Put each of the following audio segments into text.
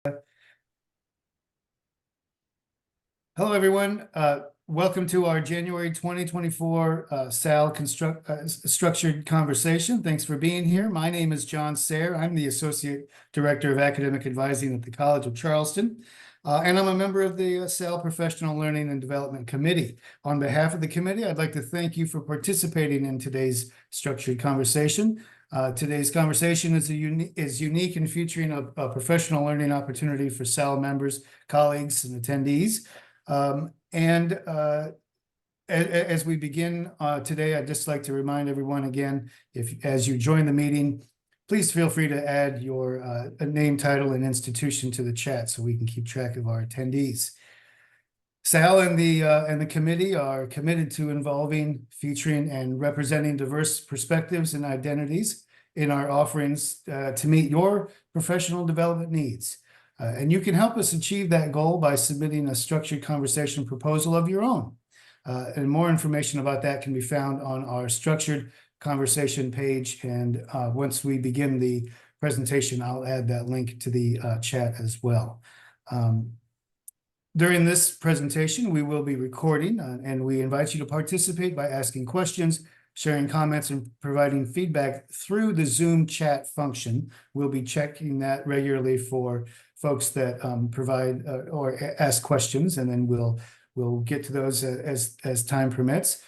Hello, everyone. Welcome to our January 2024 SAL Structured Conversation. Thanks for being here. My name is John Sayre. I'm the Associate Director of Academic Advising at the College of Charleston, and I'm a member of the SAL Professional Learning and Development Committee. On behalf of the committee, I'd like to thank you for participating in today's structured conversation. Today's conversation is unique in featuring a professional learning opportunity for SAL members, colleagues, and attendees. As we begin today, I'd just like to remind everyone again, as you join the meeting, please feel free to add your name, title, and institution to the chat so we can keep track of our attendees. SAL and the committee are committed to involving, featuring, and representing diverse perspectives and identities in our offerings to meet your professional development needs. And you can help us achieve that goal by submitting a structured conversation proposal of your own. And more information about that can be found on our structured conversation page. And once we begin the presentation, I'll add that link to the chat as well. During this presentation, we will be recording, and we invite you to participate by asking questions, sharing comments, and providing feedback through the Zoom chat function. We'll be checking that regularly for folks that provide or ask questions, and then we'll get to those as time permits.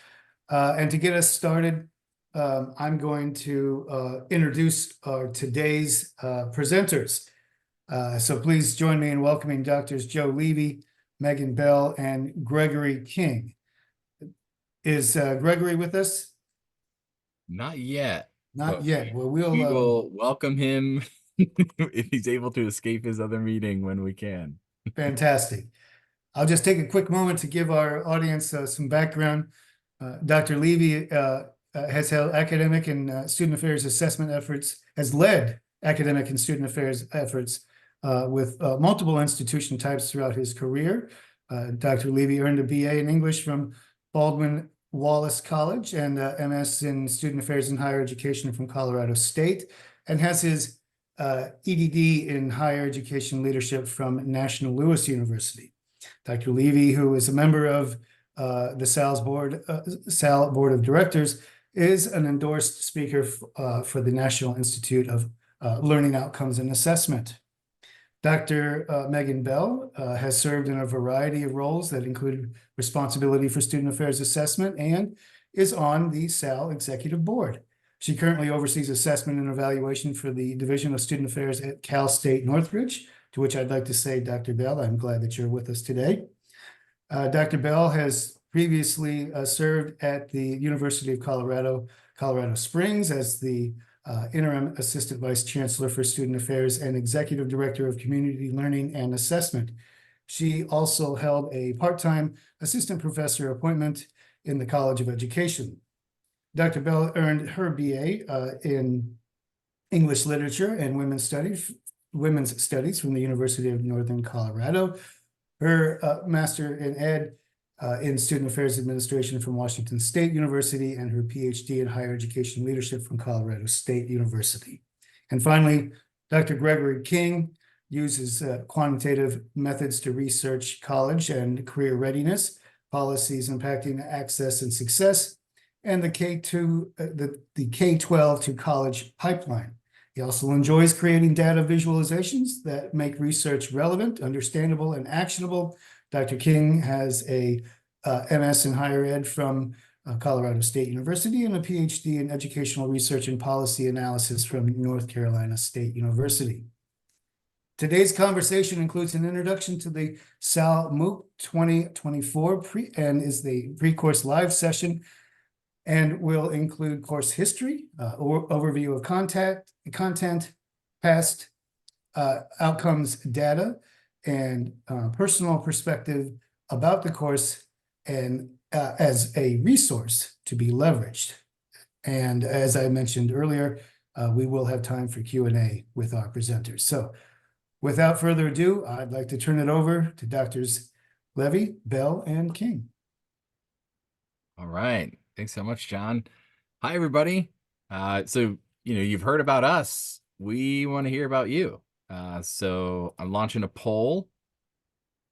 And to get us started, I'm going to introduce today's presenters. So please join me in welcoming Drs. Joe Levy, Megan Bell, and Gregory King. Is Gregory with us? Not yet. Not yet. Well, we will welcome him if he's able to escape his other meeting when we can. Fantastic. I'll just take a quick moment to give our audience some background. Dr. Levy has held academic and student affairs assessment efforts, has led academic and student affairs efforts with multiple institution types throughout his career. Dr. Levy earned a BA in English from Baldwin Wallace College and MS in Student Affairs and Higher Education from Colorado State, and has his EDD in Higher Education Leadership from National Louis University. Dr. Levy, who is a member of the SAL Board of Directors, is an endorsed speaker for the National Institute of Learning Outcomes and Assessment. Dr. Megan Bell has served in a variety of roles that include responsibility for student affairs assessment and is on the SAL Executive Board. She currently oversees assessment and evaluation for the Division of Student Affairs at Cal State Northridge, to which I'd like to say, Dr. Bell, I'm glad that you're with us today. Dr. Bell has previously served at the University of Colorado Springs as the Interim Assistant Vice Chancellor for Student Affairs and Executive Director of Community Learning and Assessment. She also held a part-time assistant professor appointment in the College of Education. Dr. Bell earned her BA in English Literature and Women's Studies from the University of Northern Colorado, her Master in Ed in Student Affairs Administration from Washington State University, and her PhD in Higher Education Leadership from Colorado State University. And finally, Dr. Gregory King uses quantitative methods to research college and career readiness, policies impacting access and success, and the K-12 to college pipeline. He also enjoys creating data visualizations that make research relevant, understandable, and actionable. Dr. King has a MS in higher ed from Colorado State University and a PhD in educational research and policy analysis from North Carolina State University. Today's conversation includes an introduction to the SAL MOOC 2024 and is the pre-course live session, and will include course history, overview of content, past outcomes data, and personal perspective about the course, and as a resource to be leveraged. And as I mentioned earlier, we will have time for Q&A with our presenters. So without further ado, I'd like to turn it over to Drs. Levy, Bell, and King. All right. Thanks so much, John. Hi, everybody. So, you've heard about us. We want to hear about you. So I'm launching a poll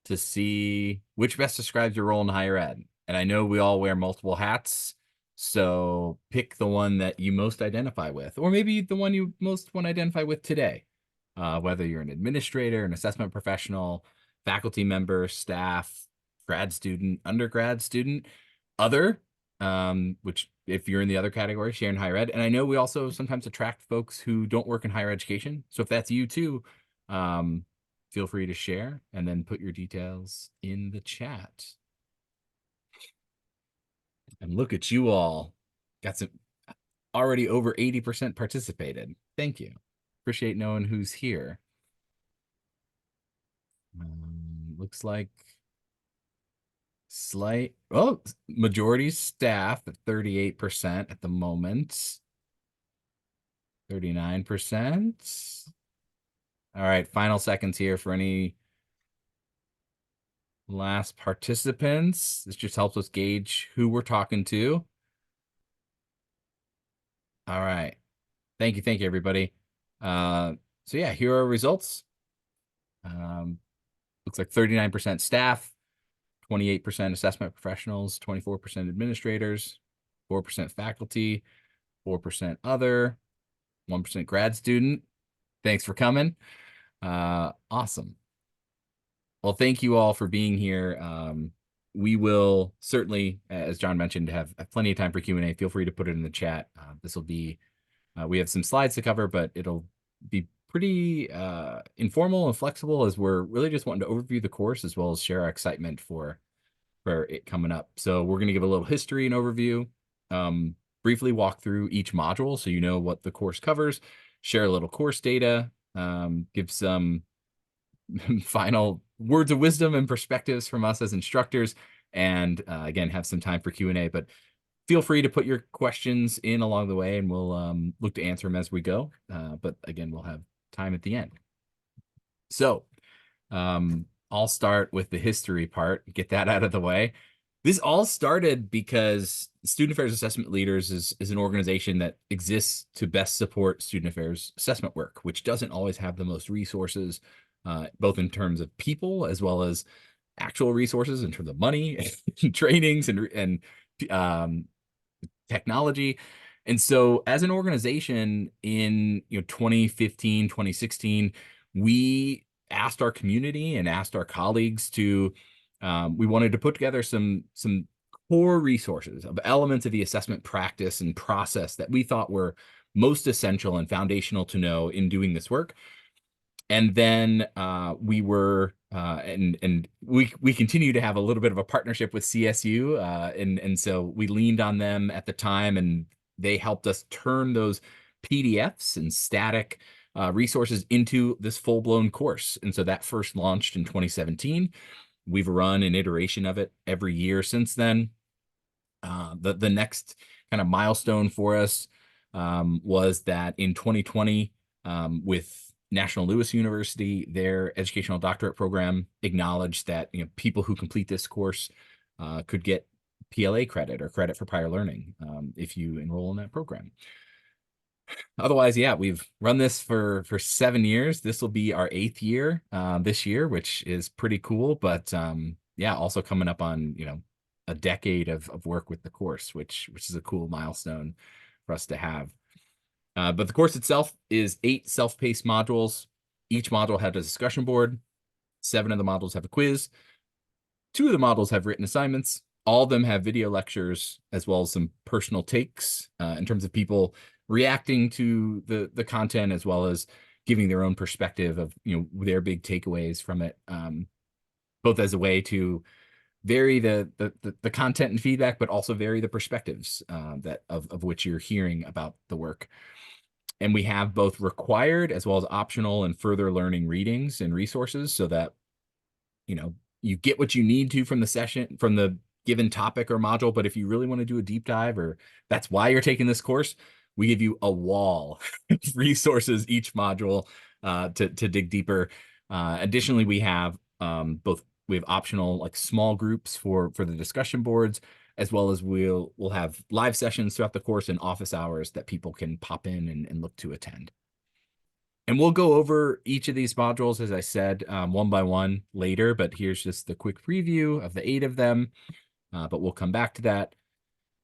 to see which best describes your role in higher ed. And I know we all wear multiple hats, so pick the one that you most identify with, or maybe the one you most want to identify with today. Whether you're an administrator, an assessment professional, faculty member, staff, grad student, undergrad student, other, which if you're in the other category, share in higher ed. And I know we also sometimes attract folks who don't work in higher education. So if that's you too, feel free to share and then put your details in the chat. And look at you all. Got some already over 80% participated. Thank you. Appreciate knowing who's here. Looks like majority staff at 38% at the moment. 39%. All right, final seconds here for any last participants. This just helps us gauge who we're talking to. All right. Thank you, everybody. So yeah, here are results. Looks like 39% staff, 28% assessment professionals, 24% administrators, 4% faculty, 4% other, 1% grad student. Thanks for coming. Awesome. Well, thank you all for being here. We will certainly, as John mentioned, have plenty of time for Q&A. Feel free to put it in the chat. This will be, we have some slides to cover, but it'll be pretty informal and flexible, as we're really just wanting to overview the course as well as share our excitement for it coming up. So we're going to give a little history and overview, briefly walk through each module so you know what the course covers, share a little course data, give some final words of wisdom and perspectives from us as instructors, and again, have some time for Q&A. But feel free to put your questions in along the way, and we'll look to answer them as we go. But again, we'll have time at the end. So I'll start with the history part, get that out of the way. This all started because Student Affairs Assessment Leaders is an organization that exists to best support student affairs assessment work, which doesn't always have the most resources, both in terms of people as well as actual resources in terms of money and trainings and technology. And so as an organization in 2015, 2016, we asked our community and asked our colleagues to, we wanted to put together some core resources of elements of the assessment practice and process that we thought were most essential and foundational to know in doing this work. And then we were, and we continue to have a little bit of a partnership with CSU, and so we leaned on them at the time, and they helped us turn those PDFs and static resources into this full-blown course. And so that first launched in 2017. We've run an iteration of it every year since then. The next kind of milestone for us was that in 2020, with National Louis University, their educational doctorate program acknowledged that people who complete this course could get PLA credit or credit for prior learning if you enroll in that program. Otherwise, yeah, we've run this for 7 years. This will be our 8th year this year, which is pretty cool. But yeah, also coming up on a decade of work with the course, which is a cool milestone for us to have. But the course itself is 8 self-paced modules. Each module had a discussion board. 7 of the modules have a quiz. 2 of the modules have written assignments. All of them have video lectures, as well as some personal takes in terms of people reacting to the content, as well as giving their own perspective of their big takeaways from it, both as a way to vary the content and feedback, but also vary the perspectives that of which you're hearing about the work. And we have both required as well as optional and further learning readings and resources, so that you get what you need to from the session, from the given topic or module. But if you really want to do a deep dive, or that's why you're taking this course, we give you a wall of resources each module to dig deeper. Additionally, we have we have optional like small groups for the discussion boards, as well as we'll have live sessions throughout the course and office hours that people can pop in and look to attend. And we'll go over each of these modules, as I said, one by one later, but here's just the quick preview of the 8 of them, but we'll come back to that.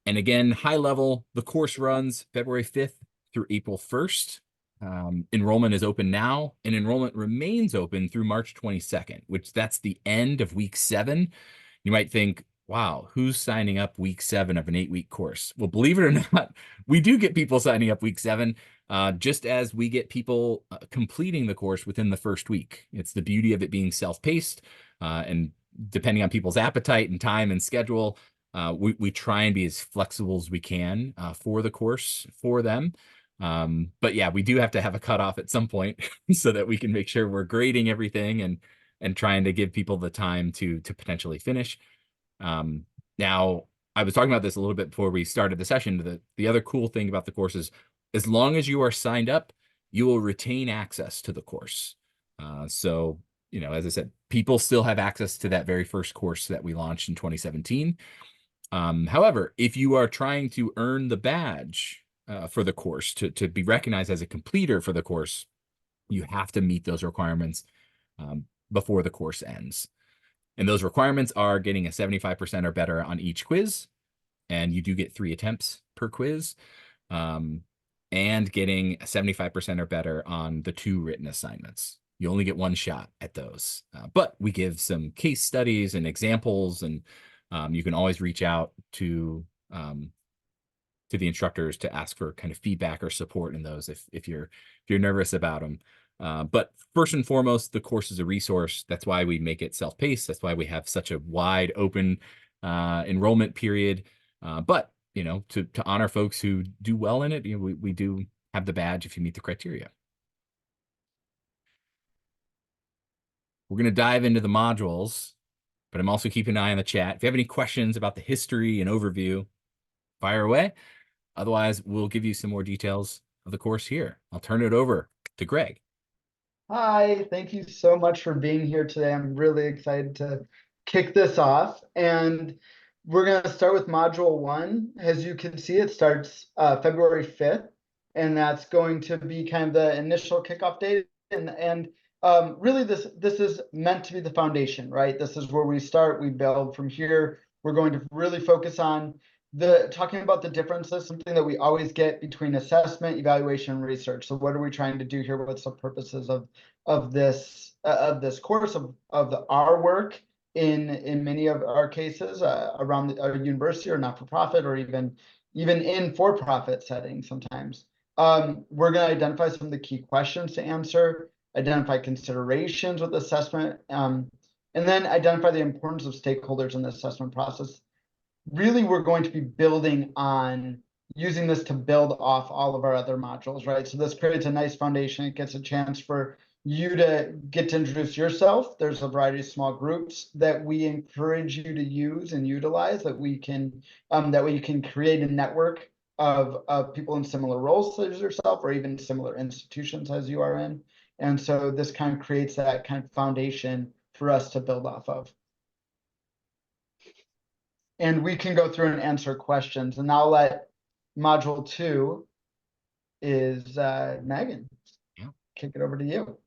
And again, high level, the course runs February 5th through April 1st. Enrollment is open now, and enrollment remains open through March 22nd, which that's the end of week 7. You might think, wow, who's signing up week 7 of an 8-week course? Well, believe it or not, we do get people signing up week 7, just as we get people completing the course within the first week. It's the beauty of it being self-paced, and depending on people's appetite and time and schedule, we try and be as flexible as we can for the course for them. But yeah, we do have to have a cutoff at some point so that we can make sure we're grading everything and trying to give people the time to potentially finish. Now, I was talking about this a little bit before we started the session. The other cool thing about the course is, as long as you are signed up, you will retain access to the course. So, you know, as I said, people still have access to that very first course that we launched in 2017. However, if you are trying to earn the badge for the course, to be recognized as a completer for the course, you have to meet those requirements before the course ends. And those requirements are getting a 75% or better on each quiz, and you do get 3 attempts per quiz, and getting a 75% or better on the 2 written assignments. You only get 1 shot at those, but we give some case studies and examples, and you can always reach out to the instructors to ask for kind of feedback or support in those if you're nervous about them. But first and foremost, the course is a resource. That's why we make it self-paced. That's why we have such a wide open enrollment period. But you know, to honor folks who do well in it, you know, we do have the badge if you meet the criteria. We're going to dive into the modules, but I'm also keeping an eye on the chat. If you have any questions about the history and overview, fire away. Otherwise, we'll give you some more details of the course here. I'll turn it over to Greg. Hi, thank you so much for being here today. I'm really excited to kick this off. And we're going to start with Module 1. As you can see, it starts February 5th, and that's going to be kind of the initial kickoff date. And really, this is meant to be the foundation, right? This is where we start, we build from here. We're going to really focus on talking about the differences, something that we always get between assessment, evaluation, and research. So what are we trying to do here? What's the purposes of this course, of our work in many of our cases around our university or not-for-profit, or even in for-profit settings sometimes. We're going to identify some of the key questions to answer, identify considerations with assessment, and then identify the importance of stakeholders in the assessment process. Really, we're going to be building on using this to build off all of our other modules, right? So this creates a nice foundation. It gets a chance for you to get to introduce yourself. There's a variety of small groups that we encourage you to use and utilize, that we can that way you can create a network of people in similar roles as yourself, or even similar institutions as you are in. And so this kind of creates that kind of foundation for us to build off of. And we can go through and answer questions. And I'll let Module 2 is Megan. Yeah. Kick it over to you.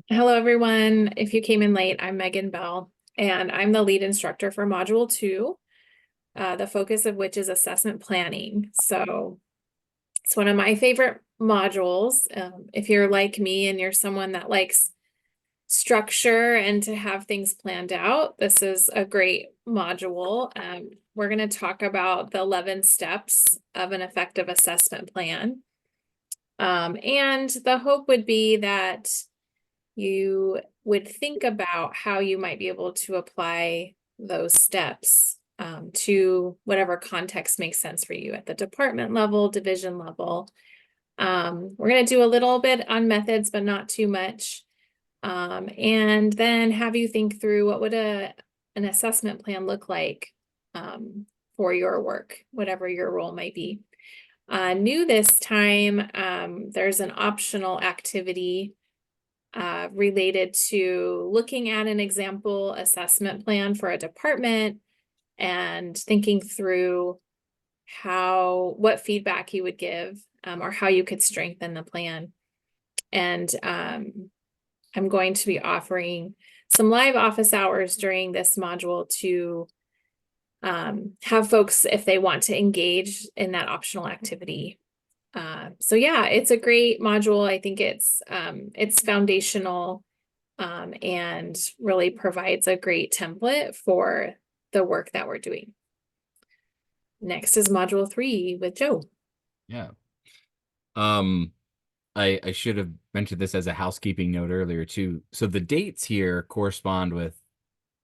Hello, everyone. If you came in late, I'm Megan Bell, and I'm the lead instructor for Module 2, the focus of which is assessment planning. So it's one of my favorite modules. If you're like me and you're someone that likes structure and to have things planned out, this is a great module. We're going to talk about the 11 steps of an effective assessment plan. And the hope would be that you would think about how you might be able to apply those steps to whatever context makes sense for you at the department level, division level. We're going to do a little bit on methods, but not too much. And then have you think through what would an assessment plan look like for your work, whatever your role might be. New this time, there's an optional activity related to looking at an example assessment plan for a department and thinking through what feedback you would give or how you could strengthen the plan. And I'm going to be offering some live office hours during this module to have folks, if they want to engage in that optional activity. So yeah, it's a great module. I think it's foundational and really provides a great template for the work that we're doing. Next is module 3 with Joe. Yeah. I should have mentioned this as a housekeeping note earlier too. So the dates here correspond with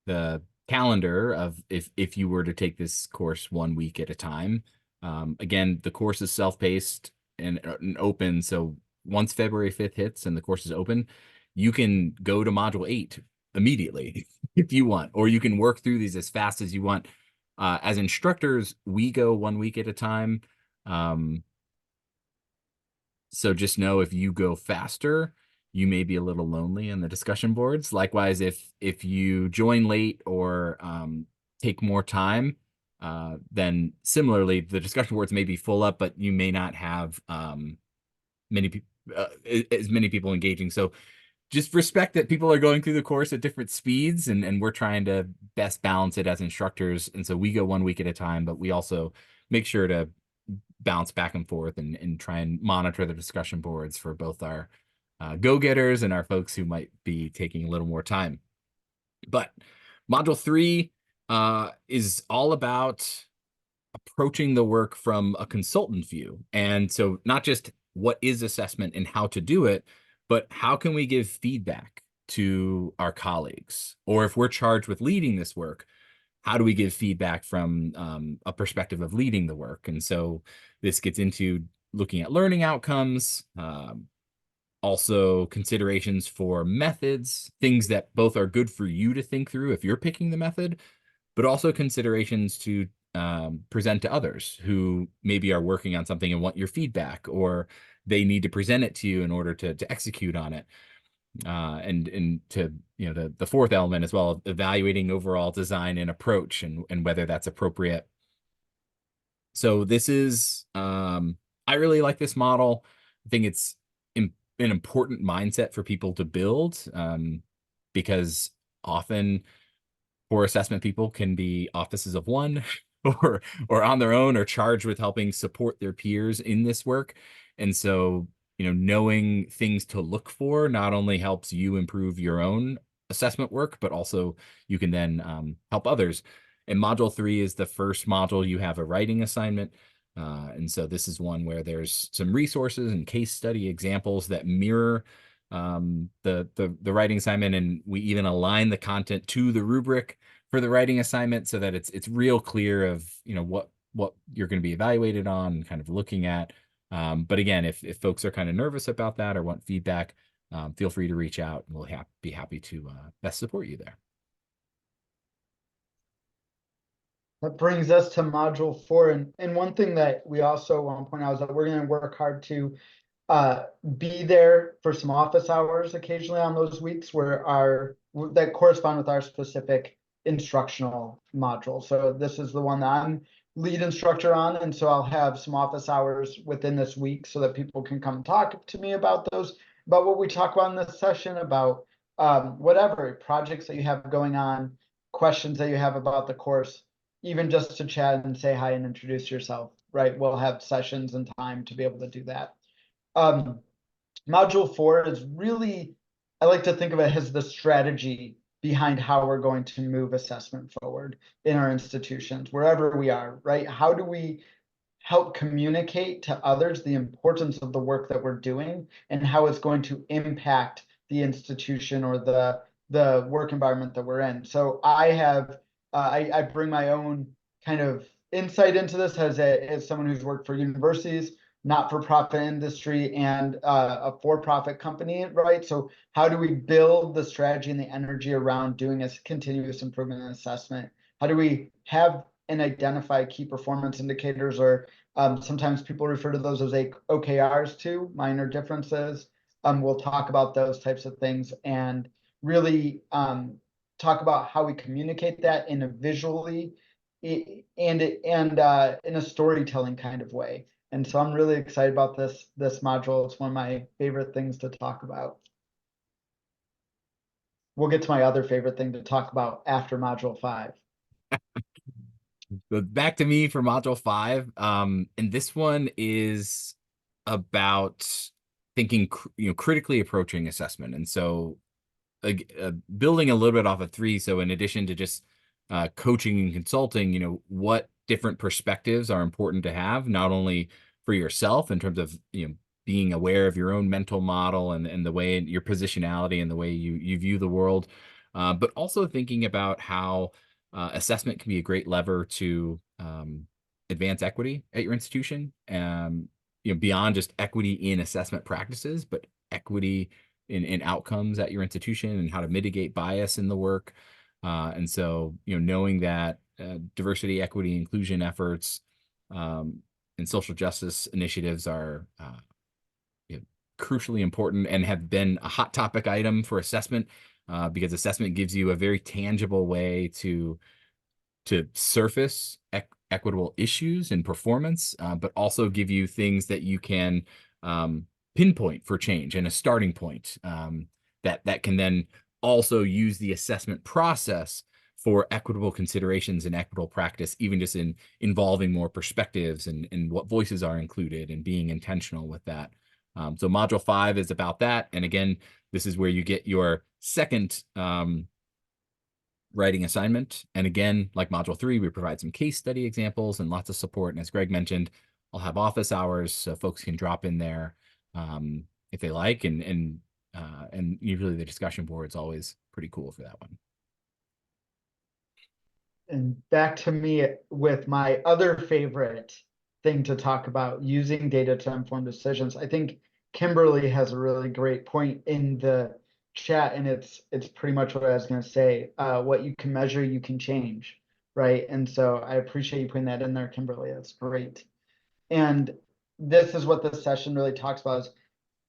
the calendar of if you were to take this course 1 week at a time. Again, the course is self-paced and open. So once February 5th hits and the course is open, you can go to module 8 immediately if you want, or you can work through these as fast as you want. As instructors, we go 1 week at a time. So just know if you go faster, you may be a little lonely in the discussion boards. Likewise, if you join late or take more time, then similarly, the discussion boards may be full up, but you may not have many people as many people engaging. So just respect that people are going through the course at different speeds, and we're trying to best balance it as instructors. And so we go 1 week at a time, but we also make sure to bounce back and forth and try and monitor the discussion boards for both our go-getters and our folks who might be taking a little more time. But module 3 is all about approaching the work from a consultant view. And so not just what is assessment and how to do it, but how can we give feedback to our colleagues? Or if we're charged with leading this work, how do we give feedback from a perspective of leading the work? And so this gets into looking at learning outcomes, also considerations for methods, things that both are good for you to think through if you're picking the method, but also considerations to present to others who maybe are working on something and want your feedback, or they need to present it to you in order to execute on it. And to, you know, the fourth element as well, evaluating overall design and approach and whether that's appropriate. So this is, I really like this model. I think it's an important mindset for people to build, because often poor assessment people can be offices of one or on their own or charged with helping support their peers in this work. And so, you know, knowing things to look for not only helps you improve your own assessment work, but also you can then help others. And module 3 is the first module you have a writing assignment. And so this is one where there's some resources and case study examples that mirror the writing assignment, and we even align the content to the rubric for the writing assignment so that it's real clear of, you know, what you're going to be evaluated on and kind of looking at. But again, if folks are kind of nervous about that or want feedback, feel free to reach out and we'll be happy to best support you there. That brings us to module 4. And one thing that we also want to point out is that we're going to work hard to be there for some office hours occasionally on those weeks that correspond with our specific instructional module. So this is the one that I'm lead instructor on, and so I'll have some office hours within this week so that people can come talk to me about what we talk about in this session, about whatever projects that you have going on, questions that you have about the course, even just to chat and say hi and introduce yourself, right? We'll have sessions and time to be able to do that. Module 4 is really, I like to think of it as the strategy behind how we're going to move assessment forward in our institutions, wherever we are, right? How do we help communicate to others the importance of the work that we're doing and how it's going to impact the institution or the work environment that we're in? So I have, I bring my own kind of insight into this as someone who's worked for universities, not-for-profit industry, and a for-profit company, right? So how do we build the strategy and the energy around doing a continuous improvement and assessment? How do we have and identify key performance indicators, or sometimes people refer to those as OKRs too, minor differences. We'll talk about those types of things and really talk about how we communicate that in a visually and in a storytelling kind of way. And so I'm really excited about this module. It's one of my favorite things to talk about. We'll get to my other favorite thing to talk about after module 5. But back to me for module 5. And this one is about thinking, critically approaching assessment. And so building a little bit off of 3. So in addition to just coaching and consulting, what different perspectives are important to have, not only for yourself in terms of, being aware of your own mental model and the way your positionality and the way you view the world, but also thinking about how assessment can be a great lever to advance equity at your institution, beyond just equity in assessment practices, but equity in outcomes at your institution and how to mitigate bias in the work. And so, knowing that diversity, equity, inclusion efforts and social justice initiatives are crucially important and have been a hot topic item for assessment, because assessment gives you a very tangible way to surface equitable issues and performance, but also give you things that you can pinpoint for change and a starting point, that can then also use the assessment process for equitable considerations and equitable practice, even just in involving more perspectives and what voices are included and being intentional with that. So module 5 is about that. And again, this is where you get your second writing assignment. And again, like module 3, we provide some case study examples and lots of support. And as Greg mentioned, I'll have office hours so folks can drop in there if they like. And usually the discussion board is always pretty cool for that one. And back to me with my other favorite thing to talk about, using data to inform decisions. I think Kimberly has a really great point in the chat, and it's pretty much what I was going to say. What you can measure, you can change, right? And so I appreciate you putting that in there, Kimberly. That's great. And this is what this session really talks about, is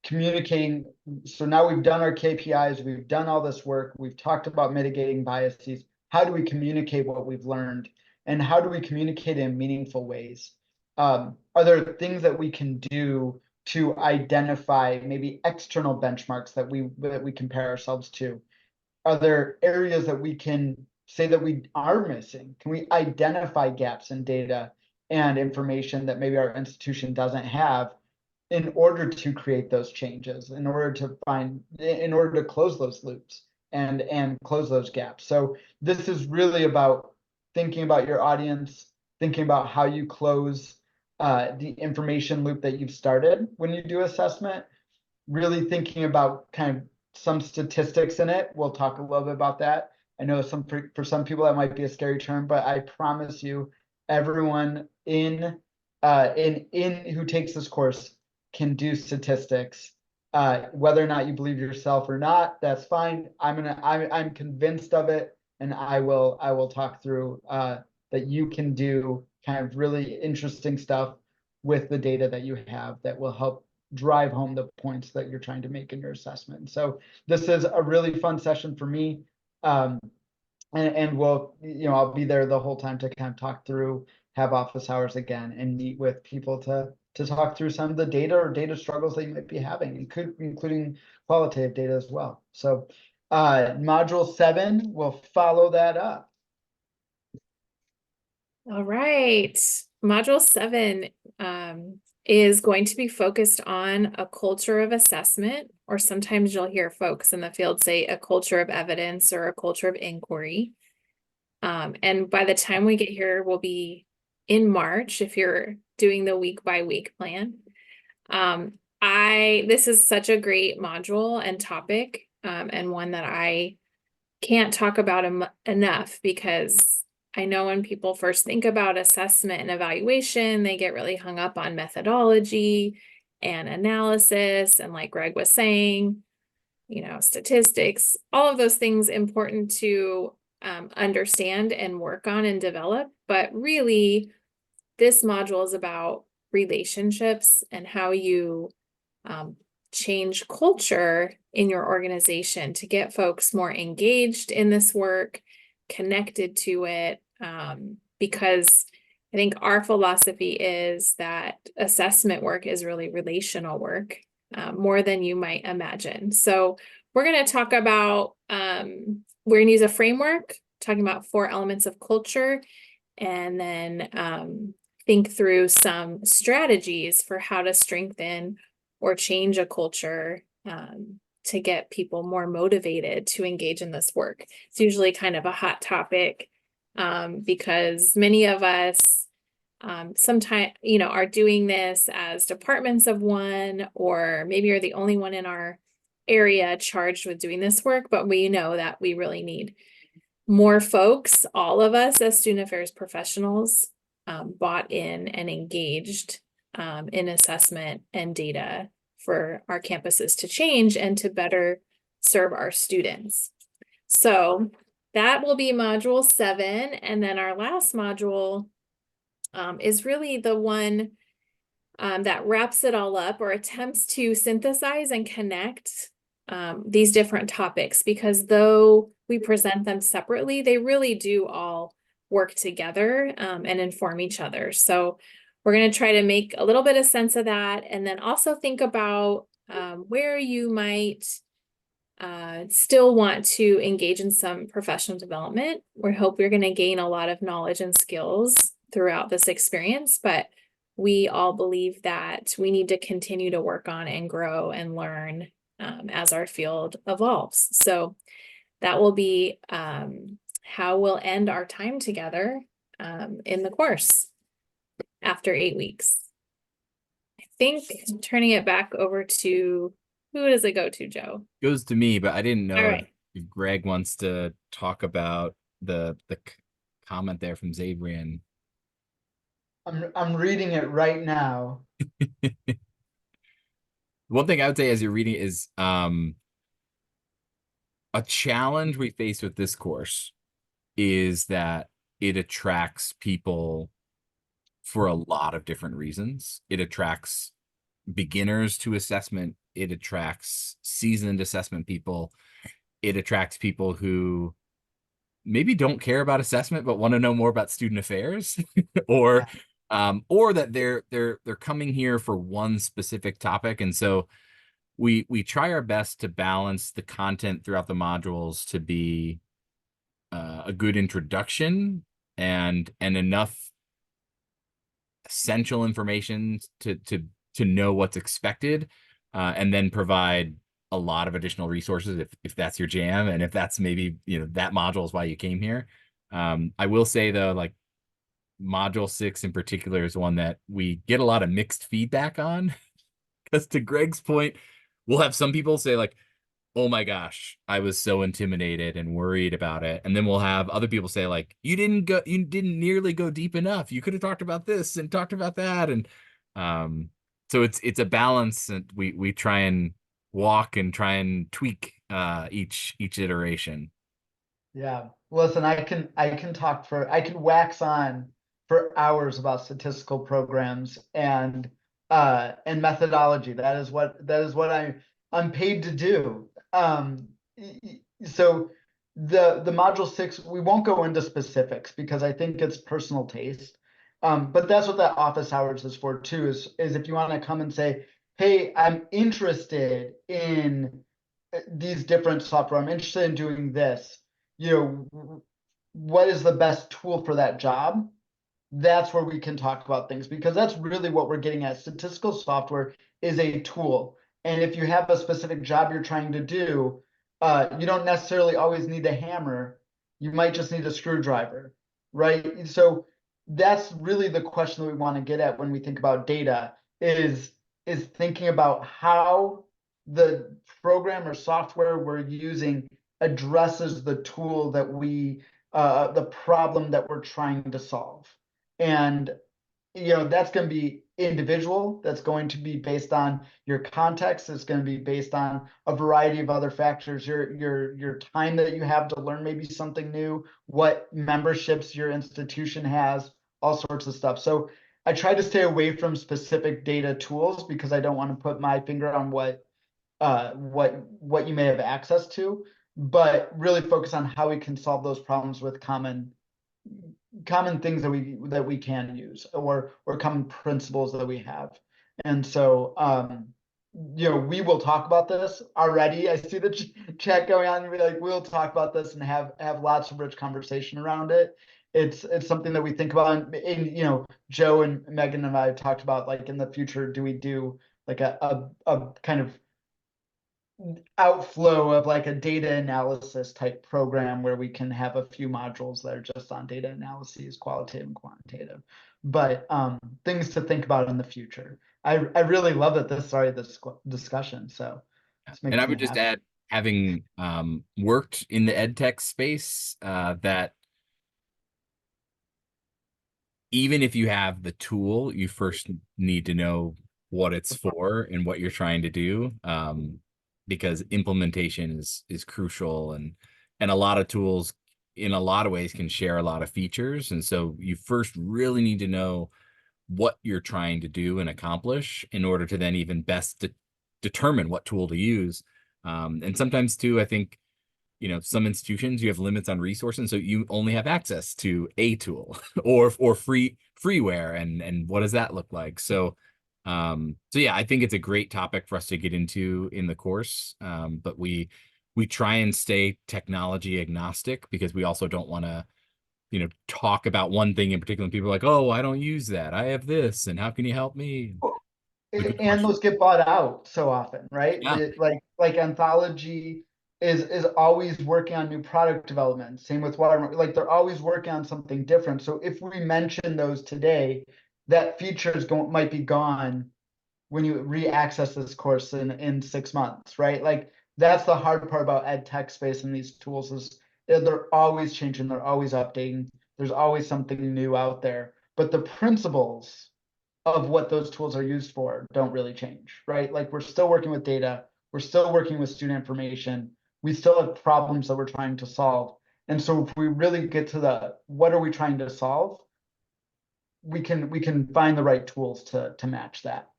communicating. So now we've done our KPIs, we've done all this work, we've talked about mitigating biases. How do we communicate what we've learned, and how do we communicate in meaningful ways? Are there things that we can do to identify maybe external benchmarks that we compare ourselves to? Are there areas that we can say that we are missing? Can we identify gaps in data and information that maybe our institution doesn't have, in order to create those changes, in order to close those loops and close those gaps? So this is really about thinking about your audience, thinking about how you close the information loop that you've started when you do assessment, really thinking about kind of some statistics in it. We'll talk a little bit about that. I know for some people that might be a scary term, but I promise you, everyone in who takes this course can do statistics. Whether or not you believe yourself or not, that's fine. I'm convinced of it, and I will talk through that you can do kind of really interesting stuff with the data that you have that will help drive home the points that you're trying to make in your assessment. So this is a really fun session for me. And we'll, I'll be there the whole time to kind of talk through, have office hours again, and meet with people to talk through some of the data or data struggles that you might be having, including qualitative data as well. So module 7 will follow that up. All right. Module 7 is going to be focused on a culture of assessment, or sometimes you'll hear folks in the field say a culture of evidence or a culture of inquiry. And by the time we get here, we'll be in March if you're doing the week by week plan. This is such a great module and topic, and one that I can't talk about enough, because I know when people first think about assessment and evaluation, they get really hung up on methodology and analysis, and like Greg was saying, statistics, all of those things important to understand and work on and develop. But really, this module is about relationships and how you change culture in your organization to get folks more engaged in this work, connected to it, because think our philosophy is that assessment work is really relational work, more than you might imagine. So we're going to talk about, we're going to use a framework, talking about 4 elements of culture, and then think through some strategies for how to strengthen or change a culture to get people more motivated to engage in this work. It's usually kind of a hot topic because many of us sometimes, are doing this as departments of one, or maybe you're the only one in our area charged with doing this work, but we know that we really need more folks, all of us as student affairs professionals, bought in and engaged in assessment and data for our campuses to change and to better serve our students. So that will be module 7. And then our last module is really the one that wraps it all up or attempts to synthesize and connect these different topics, because though we present them separately, they really do all work together and inform each other. So we're going to try to make a little bit of sense of that, and then also think about where you might still want to engage in some professional development. We hope you're going to gain a lot of knowledge and skills throughout this experience, but we all believe that we need to continue to work on and grow and learn as our field evolves. So that will be how we'll end our time together in the course after 8 weeks. I think turning it back over to, who does it go to, Joe? Goes to me, but I didn't know All right. if Greg wants to talk about the comment there from Zabrian. I'm reading it right now. One thing I would say as you're reading it is a challenge we face with this course is that it attracts people for a lot of different reasons. It attracts beginners to assessment. It attracts seasoned assessment people. It attracts people who maybe don't care about assessment but want to know more about student affairs, or that they're coming here for one specific topic. And so we try our best to balance the content throughout the modules to be a good introduction and enough essential information to know what's expected, and then provide a lot of additional resources if that's your jam, and if that's maybe that module is why you came here. I will say though, like module 6 in particular is one that we get a lot of mixed feedback on, because to Greg's point, we'll have some people say like, oh my gosh, I was so intimidated and worried about it. And then we'll have other people say like, you didn't nearly go deep enough. You could have talked about this and talked about that. And so it's a balance, and we try and walk and try and tweak each iteration. Yeah. Listen, I can wax on for hours about statistical programs and methodology. That is what I'm paid to do. So the module 6, we won't go into specifics because I think it's personal taste. But that's what that office hours is for too, is if you want to come and say, hey, I'm interested in these different software, I'm interested in doing this, what is the best tool for that job? That's where we can talk about things, because that's really what we're getting at. Statistical software is a tool. And if you have a specific job you're trying to do, you don't necessarily always need a hammer. You might just need a screwdriver, right? So that's really the question that we want to get at when we think about data, is thinking about how the program or software we're using addresses the tool that the problem that we're trying to solve. And that's going to be individual. That's going to be based on your context. It's going to be based on a variety of other factors. Your time that you have to learn maybe something new, what memberships your institution has, all sorts of stuff. So I try to stay away from specific data tools because I don't want to put my finger on what you may have access to, but really focus on how we can solve those problems with common common things that we can use, or common principles that we have. And so we will talk about this already. I see the chat going on, and we're like, we'll talk about this and have lots of rich conversation around it. It's something that we think about, and Joe and Megan and I have talked about, like, in the future, do we do like a kind of outflow of like a data analysis type program where we can have a few modules that are just on data analyses, qualitative and quantitative, but things to think about in the future. I really love that this started this discussion, so it's And making I me would just happy. add, having worked in the ed tech space, that even if you have the tool, you first need to know what it's for and what you're trying to do, because implementation is crucial, and a lot of tools in a lot of ways can share a lot of features. And so you first really need to know what you're trying to do and accomplish in order to then even best determine what tool to use. And sometimes too, I think, some institutions, you have limits on resources, so you only have access to a tool or freeware, and what does that look like? So yeah, I think it's a great topic for us to get into in the course. But we try and stay technology agnostic, because we also don't want to talk about one thing in particular, and people are like, oh, I don't use that, I have this, and how can you help me? It's a good And question. those get bought out so often, right? Yeah. Like Anthology is always working on new product development. Same with Watermark, like they're always working on something different. So if we mention those today, that feature might be gone when you re-access this course in 6 months, right? Like, that's the hard part about ed tech space and these tools, is they're always changing, they're always updating, there's always something new out there, but the principles of what those tools are used for don't really change, right? Like, we're still working with data, we're still working with student information, we still have problems that we're trying to solve. And so if we really get to the what are we trying to solve, we can find the right tools to match that.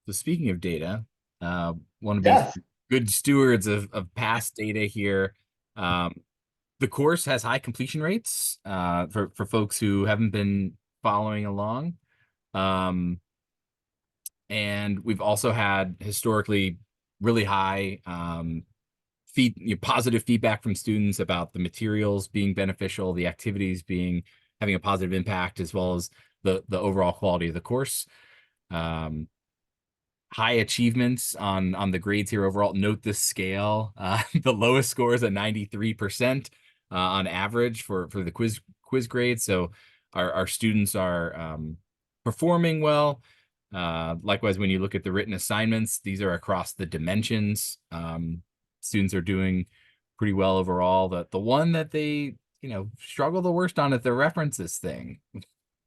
So speaking of data, want to be Yes. good stewards of past data here. The course has high completion rates, for folks who haven't been following along. And we've also had historically really high positive feedback from students about the materials being beneficial, the activities having a positive impact, as well as the overall quality of the course. High achievements on the grades here overall. Note this scale. The lowest score is at 93% on average for the quiz grade. So our students are performing well. Likewise, when you look at the written assignments, these are across the dimensions. Students are doing pretty well overall. The one that they struggle the worst on is the references thing.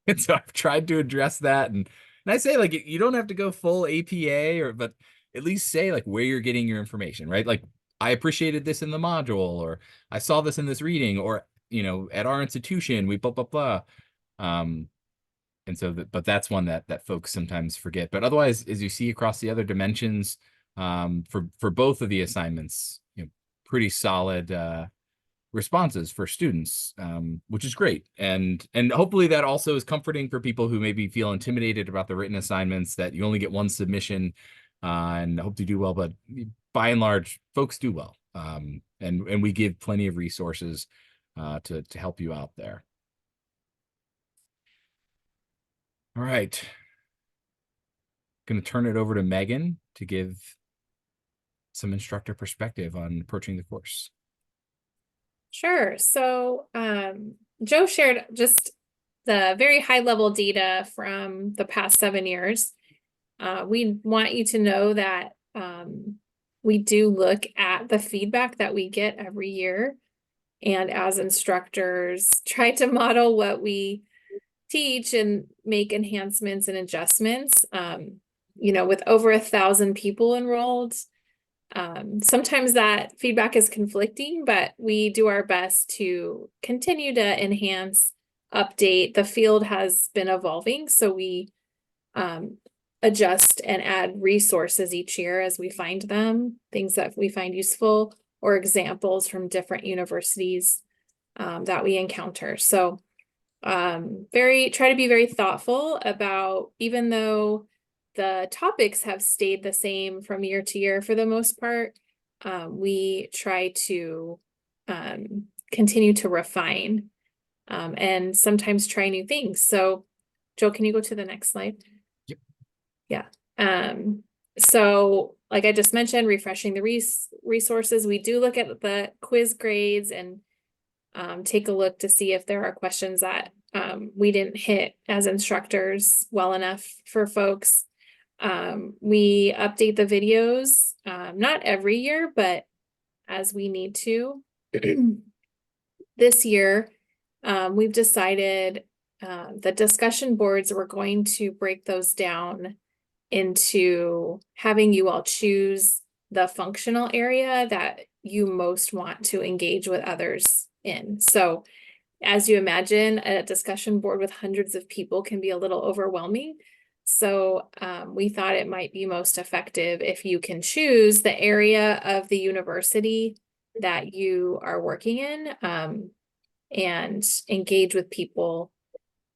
And so I've tried to address that, and I say, like, you don't have to go full APA, but at least say like where you're getting your information, right? Like, I appreciated this in the module, or I saw this in this reading, or at our institution we blah blah blah. And so but that's one that folks sometimes forget. But otherwise, as you see across the other dimensions, for both of the assignments, pretty solid responses for students, which is great. And hopefully that also is comforting for people who maybe feel intimidated about the written assignments, that you only get one submission, and hope to do well. But by and large, folks do well. And we give plenty of resources to help you out there. All right. Going to turn it over to Megan to give some instructor perspective on approaching the course. Sure. So Joe shared just the very high level data from the past 7 years. We want you to know that we do look at the feedback that we get every year, and as instructors try to model what we teach and make enhancements and adjustments. With over 1,000 people enrolled, sometimes that feedback is conflicting, but we do our best to continue to enhance, update. The field has been evolving, so we adjust and add resources each year as we find them, things that we find useful, or examples from different universities. that we encounter. So try to be very thoughtful about, even though the topics have stayed the same from year to year for the most part, we try to continue to refine and sometimes try new things. So Joe, can you go to the next slide? Yep. Yeah. So like I just mentioned, refreshing the resources, we do look at the quiz grades and take a look to see if there are questions that we didn't hit as instructors well enough for folks. We update the videos, not every year, but as we need to. This year, we've decided the discussion boards, we're going to break those down into having you all choose the functional area that you most want to engage with others in. So as you imagine, a discussion board with hundreds of people can be a little overwhelming. So we thought it might be most effective if you can choose the area of the university that you are working in and engage with people.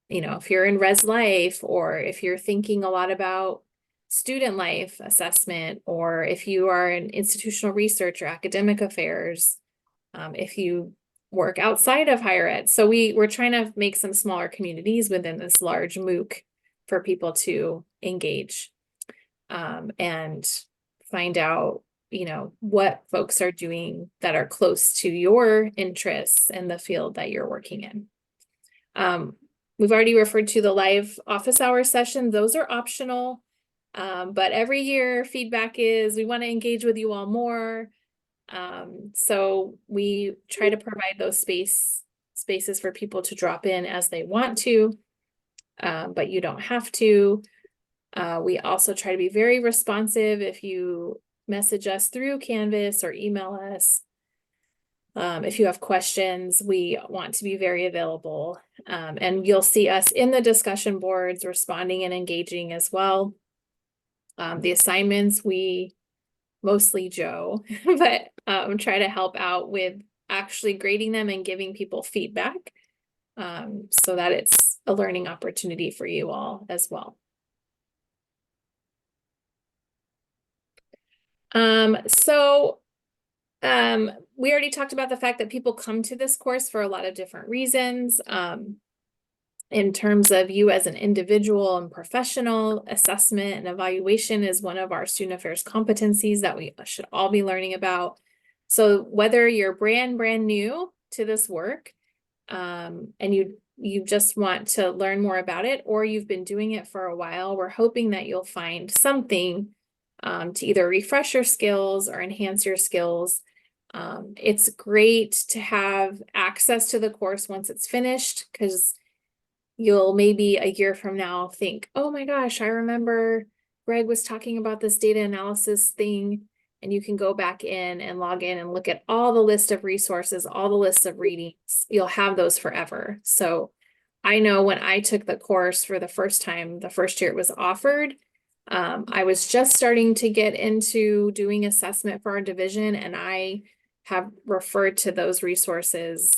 You know, if you're in res life, or if you're thinking a lot about student life assessment, or if you are in institutional research or academic affairs, if you work outside of higher ed. So we're trying to make some smaller communities within this large MOOC for people to engage and find out, you know, what folks are doing that are close to your interests and the field that you're working in. We've already referred to the live office hour session. Those are optional. But every year feedback is we want to engage with you all more. So we try to provide those spaces for people to drop in as they want to, but you don't have to. We also try to be very responsive if you message us through Canvas or email us. If you have questions, we want to be very available. And you'll see us in the discussion boards responding and engaging as well. The assignments, mostly Joe, but try to help out with actually grading them and giving people feedback so that it's a learning opportunity for you all as well. We already talked about the fact that people come to this course for a lot of different reasons. In terms of you as an individual and professional, assessment and evaluation is one of our student affairs competencies that we should all be learning about. So whether you're brand new to this work and you just want to learn more about it, or you've been doing it for a while, we're hoping that you'll find something to either refresh your skills or enhance your skills. It's great to have access to the course once it's finished, because you'll maybe a year from now think, oh my gosh, I remember Greg was talking about this data analysis thing, and you can go back in and log in and look at all the list of resources, all the lists of readings. You'll have those forever. So I know when I took the course for the first time, the first year it was offered, I was just starting to get into doing assessment for our division, and I have referred to those resources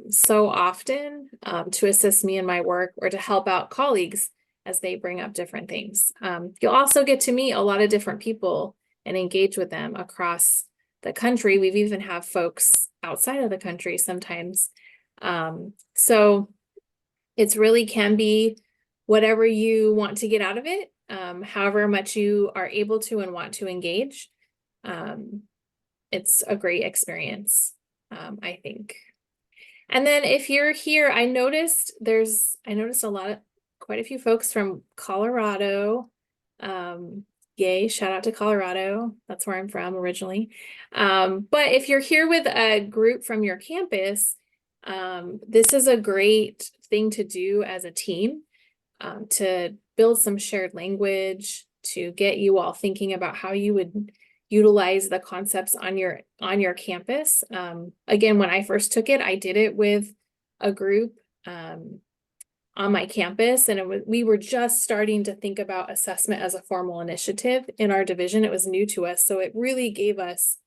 so often to assist me in my work or to help out colleagues as they bring up different things. You'll also get to meet a lot of different people and engage with them across the country. We've even have folks outside of the country sometimes. So it's really can be whatever you want to get out of it, however much you are able to and want to engage. It's a great experience, I think. And then if you're here, I noticed quite a few folks from Colorado. Yay, shout out to Colorado. That's where I'm from originally. But if you're here with a group from your campus, this is a great thing to do as a team, to build some shared language, to get you all thinking about how you would utilize the concepts on your campus. Again, when I first took it, I did it with a group on my campus, and we were just starting to think about assessment as a formal initiative in our division. It was new to us, so it really gave us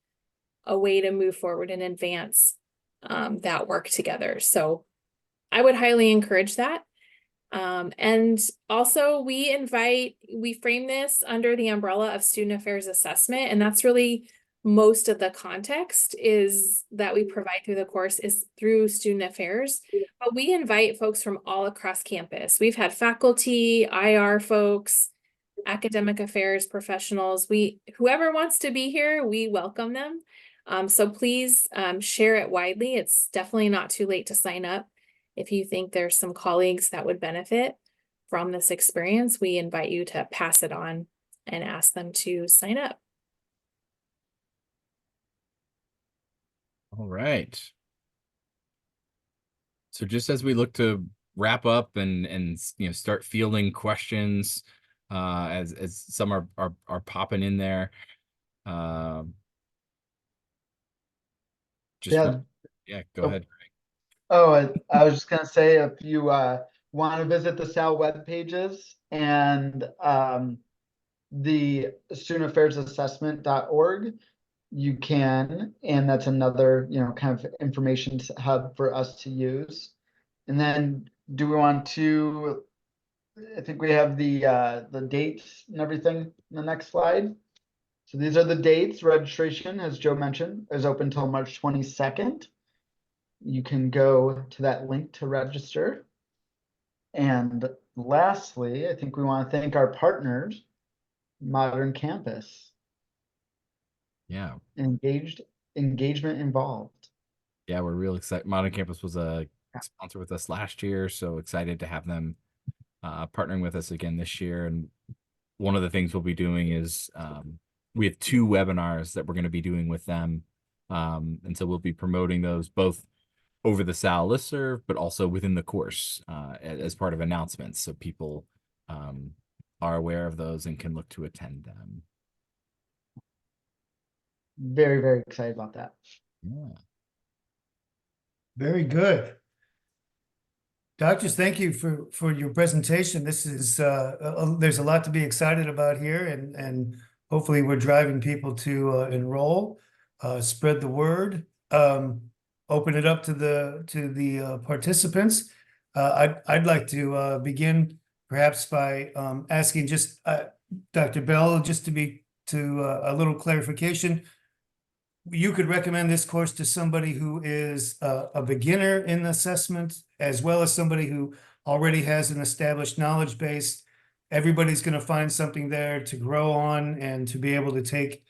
a way to move forward and advance that work together. So I would highly encourage that. And also we frame this under the umbrella of student affairs assessment, and that's really most of the context is that we provide through the course is through student affairs, but we invite folks from all across campus. We've had faculty, IR folks, academic affairs professionals. Whoever wants to be here, we welcome them. So please share it widely. It's definitely not too late to sign up. If you think there's some colleagues that would benefit from this experience, we invite you to pass it on and ask them to sign up. All right. So just as we look to wrap up and start fielding questions, as some are popping in there, go ahead. Oh, I was just gonna say, if you want to visit the SAL web pages and the studentaffairs.assessment.org, you can, and that's another, kind of information hub for us to use. And then do we want to, I think we have the dates and everything in the next slide. So these are the dates. Registration, as Joe mentioned, is open till March 22nd. You can go to that link to register. And lastly, I think we want to thank our partners, Modern Campus. Yeah. Engagement involved. Yeah, we're real excited. Modern Campus was a sponsor with us last year, so excited to have them partnering with us again this year. And one of the things we'll be doing is we have 2 webinars that we're going to be doing with them. And so we'll be promoting those both over the SAL listserv, but also within the course as part of announcements. So people are aware of those and can look to attend them. Very, very excited about that. Yeah. Very good. Doctors, thank you for your presentation. This is there's a lot to be excited about here, and hopefully we're driving people to enroll, spread the word, open it up to the participants. I'd like to begin perhaps by asking just Dr. Bell just to a little clarification. You could recommend this course to somebody who is a beginner in assessment, as well as somebody who already has an established knowledge base. Everybody's going to find something there to grow on and to be able to take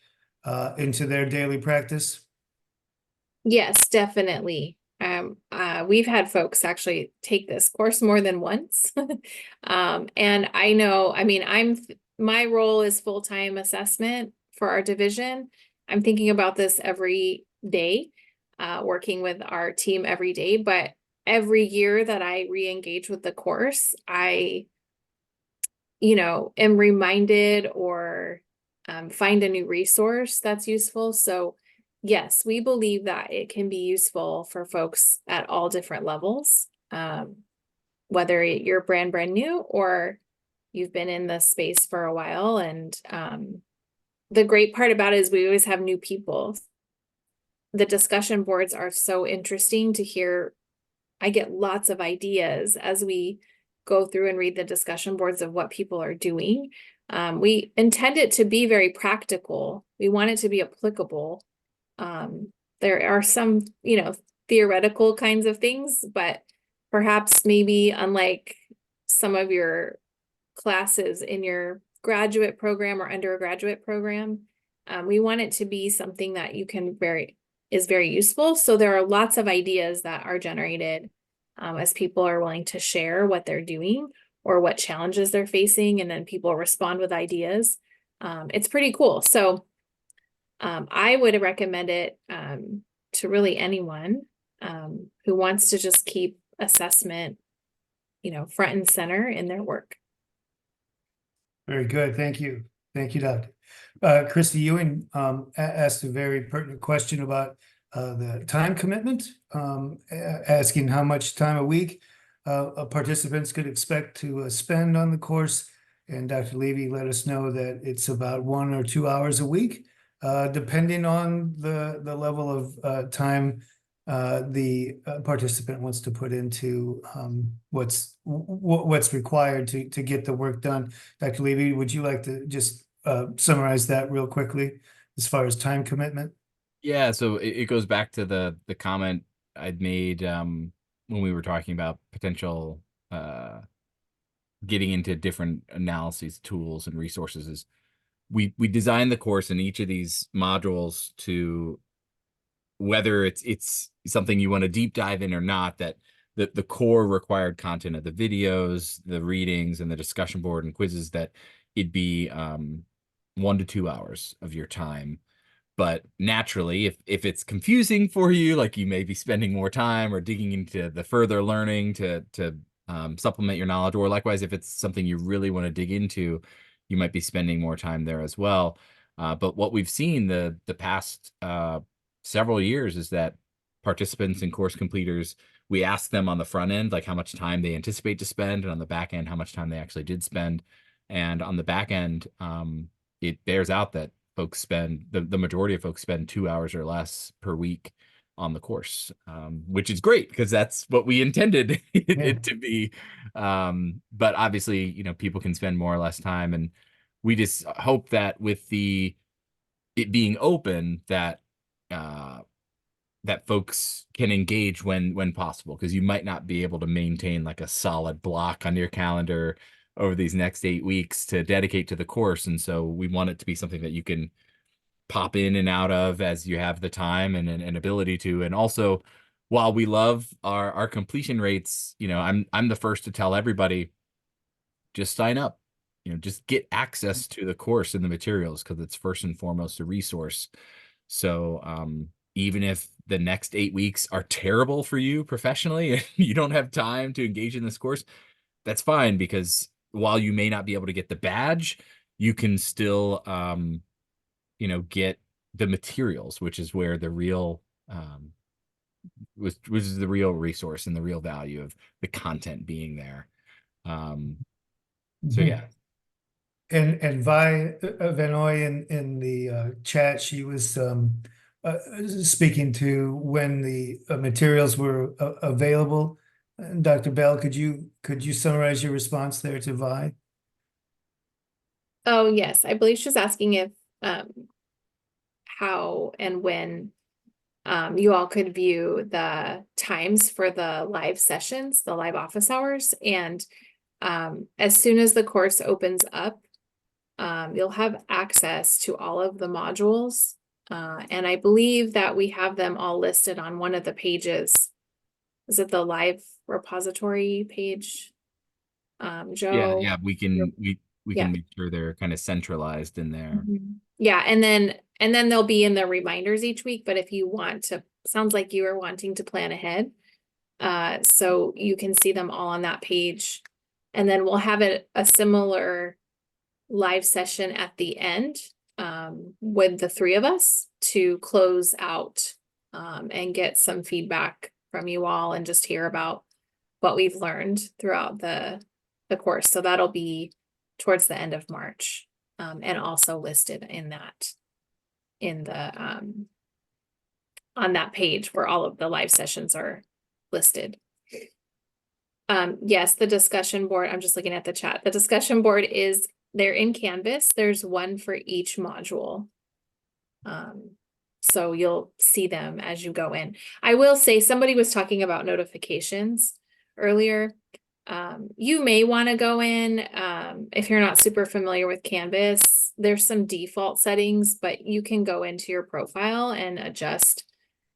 into their daily practice. Yes, definitely. We've had folks actually take this course more than once. And I know, I mean, my role is full-time assessment for our division. I'm thinking about this every day, working with our team every day, but every year that I re-engage with the course, I, am reminded or find a new resource that's useful. So yes, we believe that it can be useful for folks at all different levels, whether you're brand new or you've been in the space for a while. And the great part about it is we always have new people. The discussion boards are so interesting to hear. I get lots of ideas as we go through and read the discussion boards of what people are doing. We intend it to be very practical. We want it to be applicable. There are some, theoretical kinds of things, but perhaps maybe unlike some of your classes in your graduate program or undergraduate program, we want it to be something that you can is very useful. So there are lots of ideas that are generated as people are willing to share what they're doing or what challenges they're facing, and then people respond with ideas. It's pretty cool. So I would recommend it to really anyone who wants to just keep assessment, front and center in their work. Very good. Thank you. Thank you, Doctor. Christy Ewing asked a very pertinent question about the time commitment, asking how much time a week participants could expect to spend on the course. And Dr. Levy let us know that it's about 1 or 2 hours a week, depending on the level of time the participant wants to put into what's required to get the work done. Dr. Levy, would you like to just summarize that real quickly as far as time commitment? Yeah, so it goes back to the comment I'd made when we were talking about potential getting into different analyses, tools, and resources. Is we designed the course in each of these modules to, whether it's something you want to deep dive in or not, that the core required content of the videos, the readings, and the discussion board and quizzes, that it'd be 1 to 2 hours of your time. But naturally, if it's confusing for you, like you may be spending more time or digging into the further learning to supplement your knowledge, or likewise, if it's something you really want to dig into, you might be spending more time there as well. But what we've seen the past several years is that participants and course completers, we ask them on the front end, like how much time they anticipate to spend, and on the back end, how much time they actually did spend. And on the back end, it bears out that folks spend, the majority of folks spend 2 hours or less per week on the course, which is great because that's what we intended it to be. But obviously, you know, people can spend more or less time, and we just hope that with it being open, that that folks can engage when possible, because you might not be able to maintain like a solid block on your calendar over these next 8 weeks to dedicate to the course. And so we want it to be something that you can pop in and out of as you have the time and ability to. And also, while we love our completion rates, you know, I'm the first to tell everybody, just sign up, you know, just get access to the course and the materials, because it's first and foremost a resource. So even if the next 8 weeks are terrible for you professionally and you don't have time to engage in this course, that's fine, because while you may not be able to get the badge, you can still you know, get the materials, which is where the real which is the real resource and the real value of the content being there. So yeah. And Vi Vanoy in the chat, she was speaking to when the materials were available. Dr. Bell, could you summarize your response there to Vi? Oh, yes. I believe she's asking if how and when you all could view the times for the live sessions, the live office hours. And as soon as the course opens up, you'll have access to all of the modules. And I believe that we have them all listed on one of the pages. Is it the live repository page? Joe? Yeah, we can Yeah. make sure they're kind of centralized in there. Yeah, and then they'll be in the reminders each week, but if you want to, sounds like you are wanting to plan ahead. So you can see them all on that page. And then we'll have a similar live session at the end with the 3 of us to close out and get some feedback from you all and just hear about what we've learned throughout the course. So that'll be towards the end of March, and also listed in the on that page where all of the live sessions are listed. Yes, the discussion board, I'm just looking at the chat. The discussion board they're in Canvas. There's one for each module. So you'll see them as you go in. I will say, somebody was talking about notifications earlier. You may want to go in, if you're not super familiar with Canvas, there's some default settings, but you can go into your profile and adjust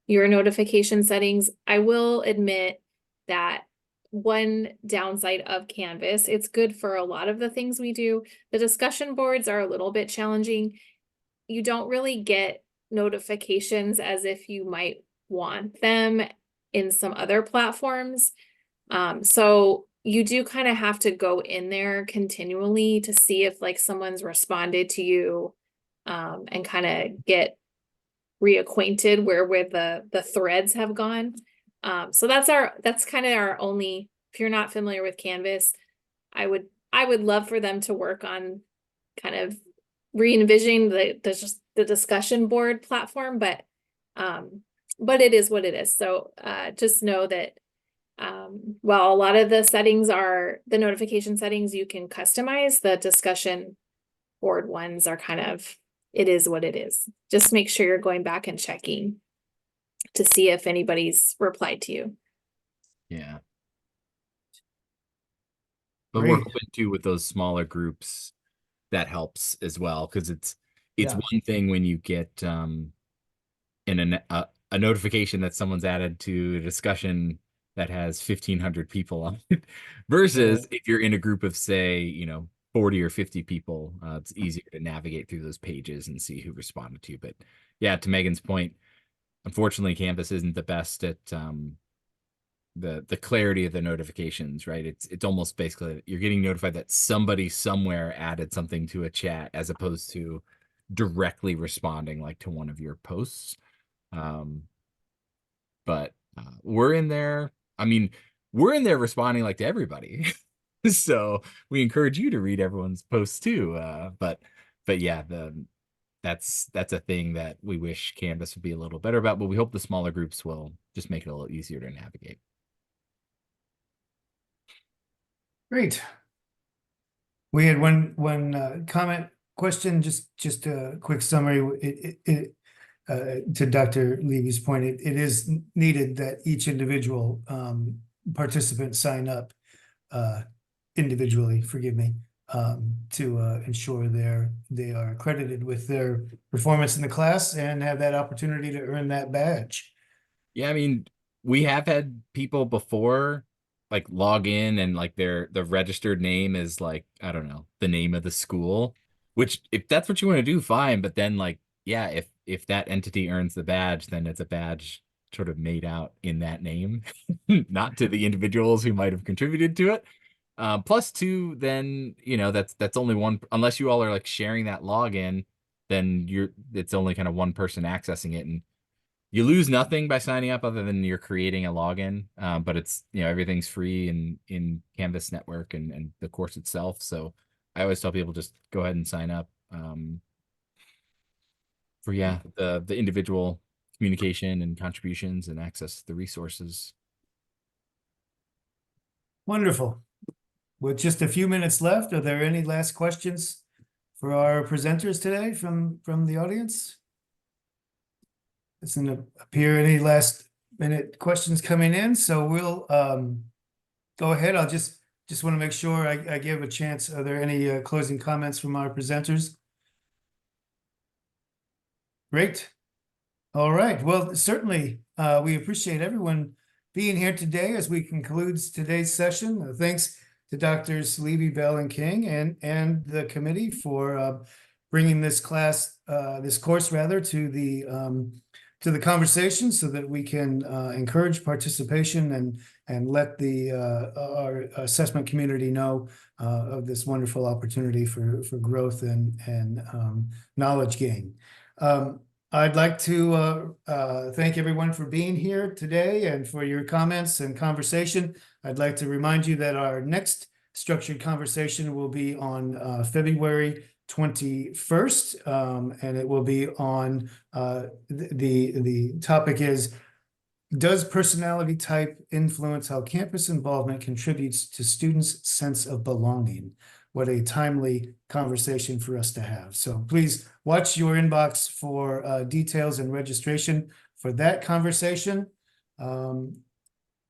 your notification settings. I will admit that one downside of Canvas, it's good for a lot of the things we do. The discussion boards are a little bit challenging. You don't really get notifications as if you might want them in some other platforms. So you do kind of have to go in there continually to see if like someone's responded to you, and kind of get reacquainted where the threads have gone. So that's kind of our only, if you're not familiar with Canvas, I would love for them to work on kind of re-envisioning the discussion board platform, but but it is what it is. So just know that while a lot of the settings are the notification settings you can customize, the discussion board ones are kind of, it is what it is. Just make sure you're going back and checking to see if anybody's replied to you. Yeah. But we're Great. hoping to, with those smaller groups, that helps as well, because it's Yeah. one thing when you get a notification that someone's added to a discussion that has 1,500 people on it versus if you're in a group of, say, 40 or 50 people, it's easier to navigate through those pages and see who responded to you. But yeah, to Megan's point, unfortunately, Canvas isn't the best at the clarity of the notifications, right? It's almost basically you're getting notified that somebody somewhere added something to a chat as opposed to directly responding like to one of your posts. But we're in there. I mean, we're in there responding like to everybody. So we encourage you to read everyone's posts too. But yeah, that's a thing that we wish Canvas would be a little better about, but we hope the smaller groups will just make it a little easier to navigate. Great. We had one comment question, just a quick summary. To Dr. Levy's point, it is needed that each individual participant sign up individually, forgive me, to ensure they are accredited with their performance in the class and have that opportunity to earn that badge. Yeah, I mean, we have had people before like log in and like the registered name is like, I don't know, the name of the school, which if that's what you want to do, fine. But then like, yeah, if that entity earns the badge, then it's a badge sort of made out in that name, not to the individuals who might have contributed to it. Plus two, then, that's only one, unless you all are like sharing that login, then it's only kind of one person accessing it. And you lose nothing by signing up other than you're creating a login. But it's, everything's free in Canvas network and the course itself. So I always tell people just go ahead and sign up for the individual communication and contributions and access to the resources. Wonderful. With just a few minutes left, are there any last questions for our presenters today from the audience? Doesn't appear any last minute questions coming in, so we'll go ahead. I'll just want to make sure I give a chance. Are there any closing comments from our presenters? Great. All right. Well, certainly we appreciate everyone being here today as we conclude today's session. Thanks to Drs. Levy, Bell, and King and the committee for bringing this course to the conversation so that we can encourage participation and let our assessment community know of this wonderful opportunity for growth and knowledge gain. I'd like to thank everyone for being here today and for your comments and conversation. I'd like to remind you that our next structured conversation will be on February 21st, and it will be on the topic is, does personality type influence how campus involvement contributes to students' sense of belonging? What a timely conversation for us to have. So please watch your inbox for details and registration for that conversation.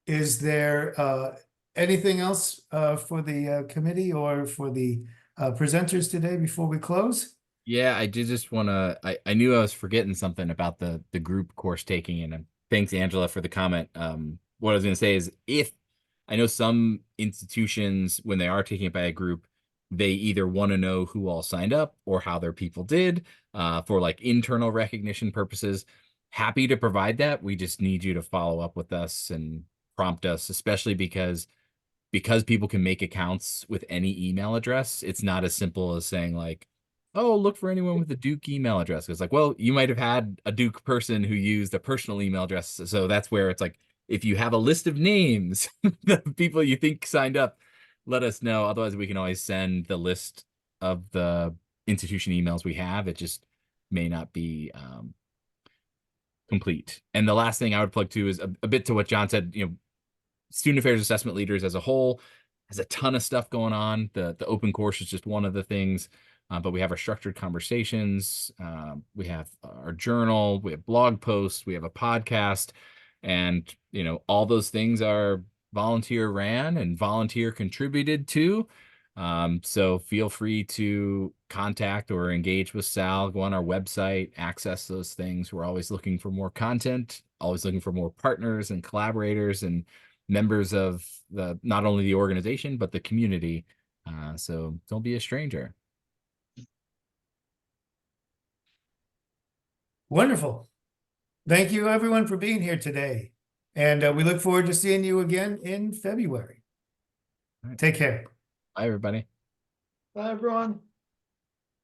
Is there anything else for the committee or for the presenters today before we close? Yeah, I did just want to, I knew I was forgetting something about the group course taking, and thanks, Angela, for the comment. What I was going to say is, if I know some institutions, when they are taking it by a group, they either want to know who all signed up or how their people did for like internal recognition purposes. Happy to provide that. We just need you to follow up with us and prompt us, especially because people can make accounts with any email address. It's not as simple as saying like, oh, look for anyone with a Duke email address. It's like, well, you might have had a Duke person who used a personal email address. So that's where it's like, if you have a list of names, the people you think signed up, let us know. Otherwise, we can always send the list of the institution emails we have. It just may not be complete. And the last thing I would plug to is a bit to what John said, student affairs assessment leaders as a whole has a ton of stuff going on. The open course is just one of the things, but we have our structured conversations. We have our journal, we have blog posts, we have a podcast, and all those things are volunteer ran and volunteer contributed to. So feel free to contact or engage with Sal, go on our website, access those things. We're always looking for more content, always looking for more partners and collaborators and members of not only the organization, but the community. So don't be a stranger. Wonderful. Thank you everyone for being here today. And we look forward to seeing you again in February. All right. Take care. Bye, everybody. Bye, everyone.